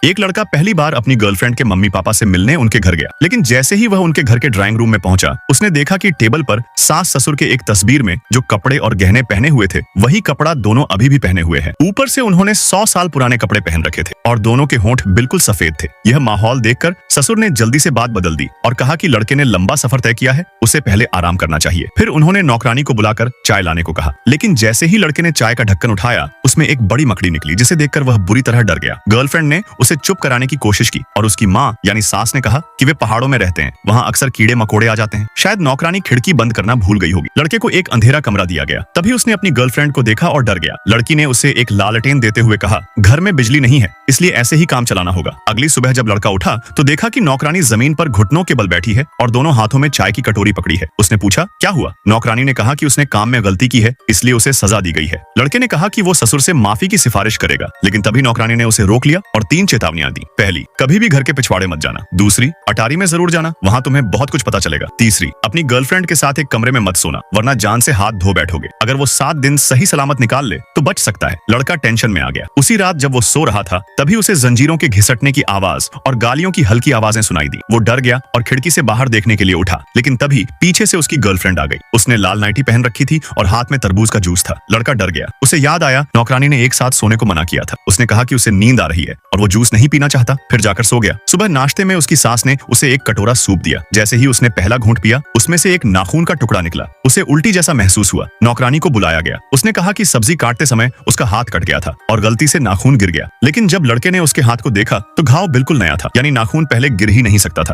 एक लड़का पहली बार अपनी गर्लफ्रेंड के मम्मी पापा से मिलने उनके घर गया, लेकिन जैसे ही वह उनके घर के ड्राइंग रूम में पहुंचा, उसने देखा कि टेबल पर सास ससुर के एक तस्वीर में जो कपड़े और गहने पहने हुए थे, वही कपड़ा दोनों अभी भी पहने हुए हैं। ऊपर से उन्होंने 100 साल पुराने कपड़े पहन रखे थे और दोनों के होंठ बिल्कुल सफेद थे। यह माहौल देखकर ससुर ने जल्दी से बात बदल दी और कहा कि लड़के ने लंबा सफर तय किया है, उसे पहले आराम करना चाहिए। फिर उन्होंने नौकरानी को बुलाकर चाय लाने को कहा, लेकिन जैसे ही लड़के ने चाय का ढक्कन उठाया, उसमें एक बड़ी मकड़ी निकली, जिसे देखकर वह बुरी तरह डर गया। गर्लफ्रेंड ने उसे चुप कराने की कोशिश की और उसकी माँ यानी सास ने कहा कि वे पहाड़ों में रहते हैं, वहाँ अक्सर कीड़े मकोड़े आ जाते हैं। शायद नौकरानी खिड़की बंद करना भूल गई होगी। लड़के को एक अंधेरा कमरा दिया गया। तभी उसने अपनी गर्लफ्रेंड को देखा और डर गया। लड़की ने उसे एक लालटेन देते हुए कहा, घर में बिजली नहीं है, इसलिए ऐसे ही काम चलाना होगा। अगली सुबह जब लड़का उठा तो देखा कि नौकरानी जमीन पर घुटनों के बल बैठी है और दोनों हाथों में चाय की कटोरी पकड़ी है। उसने पूछा, क्या हुआ? नौकरानी ने कहा कि उसने काम में गलती की है, इसलिए उसे सजा दी गई है। लड़के ने कहा कि वो ससुर से माफी की सिफारिश करेगा, लेकिन तभी नौकरानी ने उसे रोक लिया और 3 चेतावनियां दी। पहली, कभी भी घर के पिछवाड़े मत जाना। दूसरी, अटारी में जरूर जाना, वहाँ तुम्हें बहुत कुछ पता चलेगा। तीसरी, अपनी गर्लफ्रेंड के साथ एक कमरे में मत सोना, वरना जान से हाथ धो बैठोगे। अगर वो 7 दिन सही सलामत निकाल ले तो बच सकता है। लड़का टेंशन में आ गया। उसी रात जब वो सो रहा था, तभी उसे जंजीरों के घिसटने की आवाज और गालियों की हल्की आवाजें सुनाई दी। वो डर गया और खिड़की से बाहर देखने के लिए उठा, लेकिन तभी पीछे से उसकी गर्लफ्रेंड आ गई। उसने लाल नाइटी पहन रखी थी और हाथ में तरबूज का जूस था। लड़का डर गया। उसे याद आया नौकरानी ने एक साथ सोने को मना किया था। उसने कहा कि उसे नींद आ रही है और वो जूस नहीं पीना चाहता, फिर जाकर सो गया। सुबह नाश्ते में उसकी सास ने उसे एक कटोरा सूप दिया। जैसे ही उसने पहला घूंट पिया, उसमें से एक नाखून का टुकड़ा निकला। उसे उल्टी जैसा महसूस हुआ। नौकरानी को बुलाया गया। उसने कहा कि सब्जी काटते समय उसका हाथ कट गया था और गलती से नाखून गिर गया। लेकिन जब लड़के ने उसके हाथ को देखा तो घाव बिल्कुल नया था, यानी नाखून पहले गिर ही नहीं सकता था।